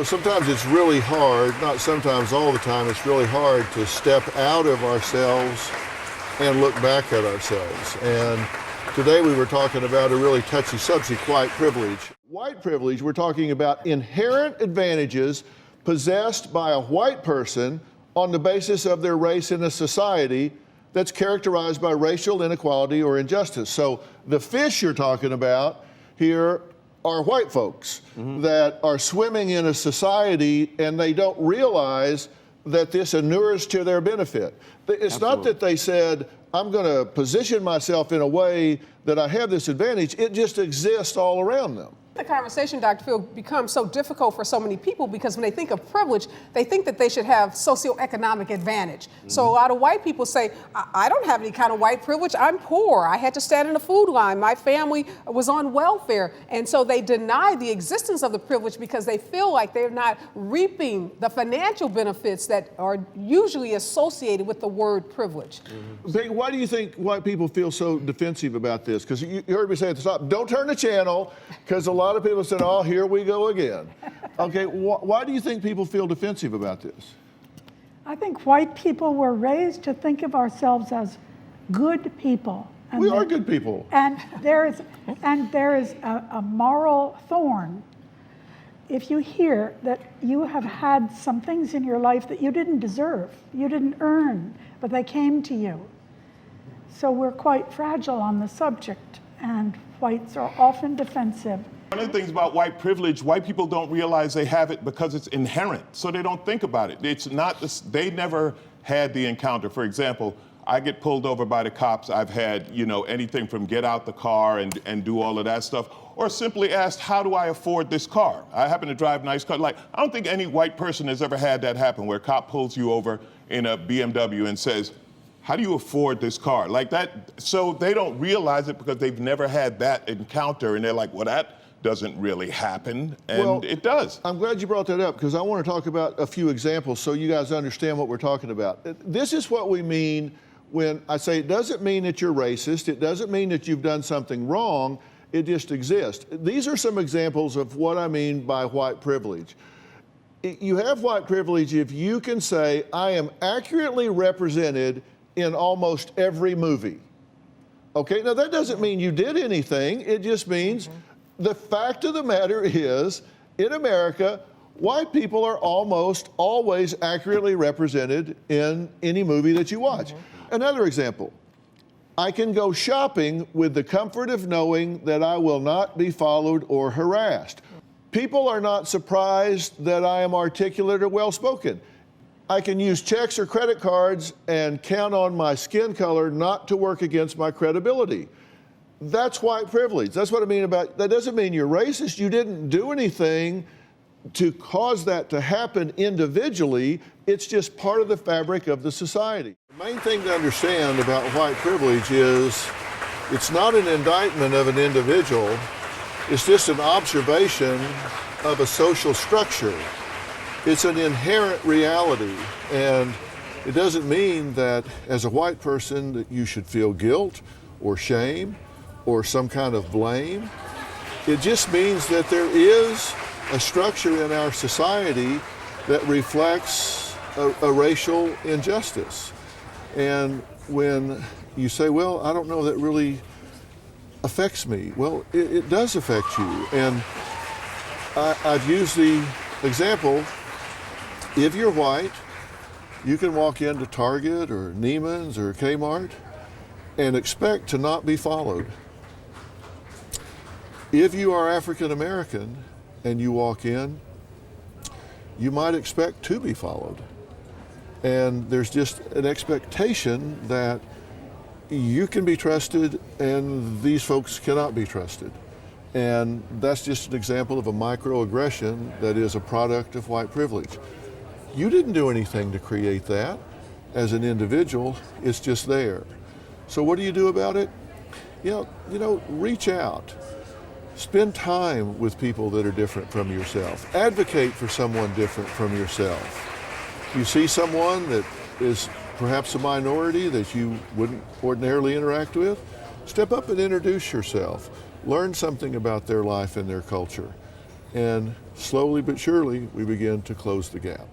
sometimes it's really hard, not sometimes, all the time, it's really hard to step out of ourselves and look back at ourselves. And today we were talking about a really touchy subject, white privilege. White privilege, we're talking about inherent advantages possessed by a white person on the basis of their race in a society that's characterized by racial inequality or injustice. So the fish you're talking about here are white folks that are swimming in a society and they don't realize that this inures to their benefit. It's not that they said, I'm going to position myself in a way that I have this advantage. It just exists all around them. The conversation, Dr. Phil, becomes so difficult for so many people because when they think of privilege, they think that they should have socioeconomic advantage. So a lot of white people say, I don't have any kind of white privilege. I'm poor. I had to stand in the food line. My family was on welfare. And so they deny the existence of the privilege because they feel like they're not reaping the financial benefits that are usually associated with the word privilege. Why do you think white people feel so defensive about this? Because you heard me say at the top, don't turn the channel, because a lot of people said, oh, here we go again. Okay, why do you think people feel defensive about this? I think white people were raised to think of ourselves as good people. And we are good people. And there is a moral thorn if you hear that you have had some things in your life that you didn't deserve, you didn't earn, but they came to you. So we're quite fragile on the subject, and whites are often defensive. One of the things about white privilege, white people don't realize they have it because it's inherent, so they don't think about it. It's not this, they never had the encounter. For example, I get pulled over by the cops. I've had, anything from get out the car and do all of that stuff, or simply asked, how do I afford this car? I happen to drive nice cars. Like, I don't think any white person has ever had that happen, where a cop pulls you over in a BMW and says, how do you afford this car? Like that, so they don't realize it because they've never had that encounter, and they're like, well, that doesn't really happen, and it does. I'm glad you brought that up, because I want to talk about a few examples so you guys understand what we're talking about. This is what we mean when I say it doesn't mean that you're racist, it doesn't mean that you've done something wrong, it just exists. These are some examples of what I mean by white privilege. You have white privilege if you can say, I am accurately represented in almost every movie. Okay, now that doesn't mean you did anything, it just means the fact of the matter is, in America, white people are almost always accurately represented in any movie that you watch. Another example, I can go shopping with the comfort of knowing that I will not be followed or harassed. People are not surprised that I am articulate or well-spoken. I can use checks or credit cards and count on my skin color not to work against my credibility. That's white privilege. That's what I mean about, that doesn't mean you're racist. You didn't do anything to cause that to happen individually. It's just part of the fabric of the society. The main thing to understand about white privilege is it's not an indictment of an individual. It's just an observation of a social structure. It's an inherent reality, and it doesn't mean that as a white person that you should feel guilt or shame or some kind of blame. It just means that there is a structure in our society that reflects a racial injustice. And when you say, well, I don't know, that really affects me. Well, it does affect you. And I've used the example, if you're white, you can walk into Target or Neiman's or Kmart and expect to not be followed. If you are African American and you walk in, you might expect to be followed. And there's just an expectation that you can be trusted and these folks cannot be trusted. And that's just an example of a microaggression that is a product of white privilege. You didn't do anything to create that as an individual, it's just there. So what do you do about it? Reach out. Spend time with people that are different from yourself. Advocate for someone different from yourself. You see someone that is perhaps a minority that you wouldn't ordinarily interact with, step up and introduce yourself. Learn something about their life and their culture. and slowly but surely we begin to close the gap.